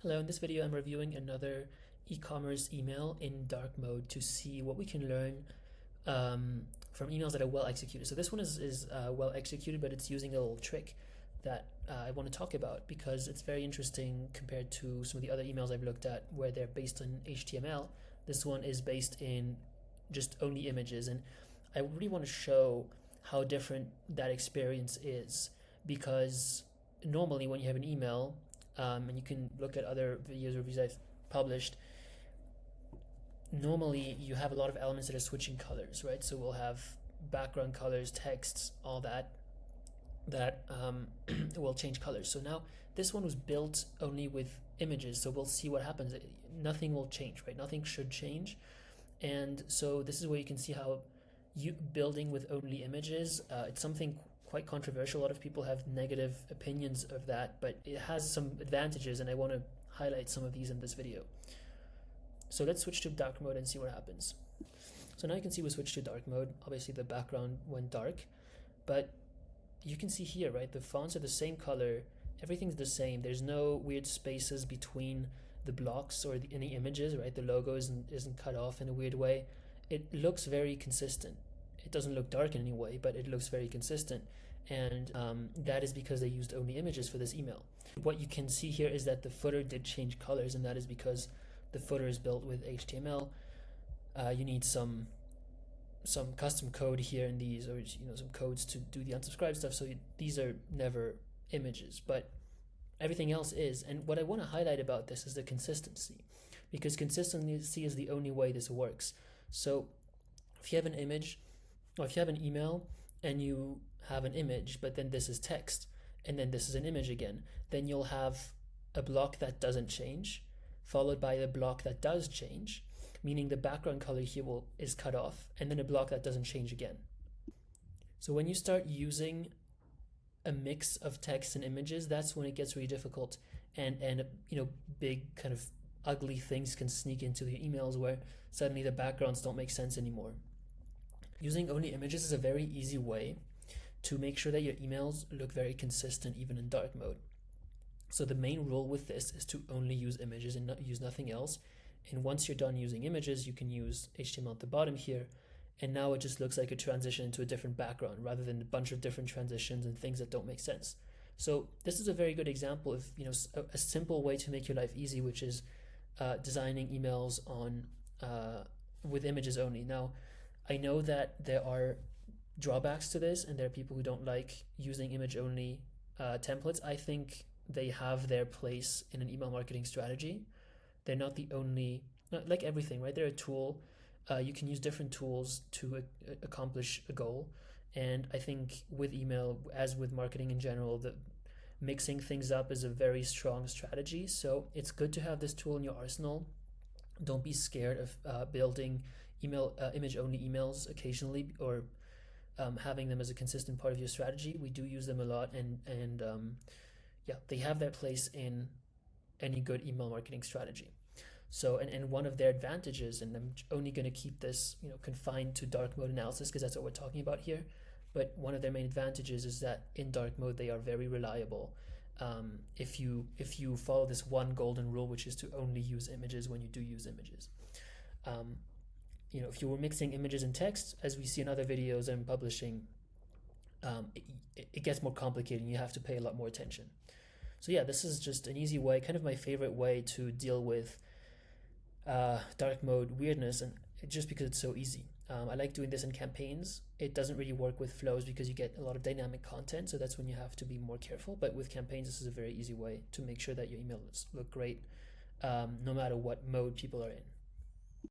Hello, in this video I'm reviewing another e-commerce email in dark mode to see what we can learn from emails that are well executed. So this one is well executed, but it's using a little trick that I want to talk about because it's very interesting compared to some of the other emails I've looked at where they're based on HTML. This one is based in just only images, and I really want to show how different that experience is, because normally when you have an email, and you can look at other videos or reviews I've published, normally you have a lot of elements that are switching colors, right? So we'll have background colors, texts, all that will change colors. So now this one was built only with images, so we'll see what happens. Nothing will change, right? Nothing should change. And so this is where you can see how you building with only images, it's something quite controversial. A lot of people have negative opinions of that, but it has some advantages, and I want to highlight some of these in this video. So let's switch to dark mode and see what happens. So now you can see we switched to dark mode. Obviously the background went dark, but you can see here, right, the fonts are the same color, everything's the same. There's no weird spaces between the blocks or any images, right? The logo isn't cut off in a weird way. It looks very consistent. It doesn't look dark in any way, but it looks very consistent. And that is because they used only images for this email. What you can see here is that the footer did change colors, and that is because the footer is built with HTML. You need some custom code here in these, or some codes to do the unsubscribe stuff. So these are never images, but everything else is. And what I want to highlight about this is the consistency, because consistency is the only way this works. So if you have an image, or if you have an email and you have an image, but then this is text, and then this is an image again, then you'll have a block that doesn't change, followed by a block that does change, meaning the background color here is cut off, and then a block that doesn't change again. So when you start using a mix of text and images, that's when it gets really difficult, and big kind of ugly things can sneak into the emails where suddenly the backgrounds don't make sense anymore. Using only images is a very easy way to make sure that your emails look very consistent even in dark mode. So the main rule with this is to only use images and not use nothing else. And once you're done using images, you can use HTML at the bottom here, and now it just looks like a transition into a different background rather than a bunch of different transitions and things that don't make sense. So this is a very good example of a simple way to make your life easy, which is designing emails on with images only. Now, I know that there are drawbacks to this, and there are people who don't like using image-only templates. I think they have their place in an email marketing strategy. They're not the only, like everything, right? They're a tool. You can use different tools to accomplish a goal. And I think with email, as with marketing in general, the mixing things up is a very strong strategy. So it's good to have this tool in your arsenal. Don't be scared of building image-only emails occasionally, or having them as a consistent part of your strategy. We do use them a lot, and yeah, they have their place in any good email marketing strategy. So, and one of their advantages, and I'm only going to keep this confined to dark mode analysis because that's what we're talking about here, but one of their main advantages is that in dark mode they are very reliable. If you follow this one golden rule, which is to only use images when you do use images. If you were mixing images and text, as we see in other videos I'm publishing, it gets more complicated and you have to pay a lot more attention. So yeah, this is just an easy way, kind of my favorite way to deal with dark mode weirdness, and just because it's so easy. I like doing this in campaigns. It doesn't really work with flows because you get a lot of dynamic content, so that's when you have to be more careful. But with campaigns, this is a very easy way to make sure that your emails look great, no matter what mode people are in.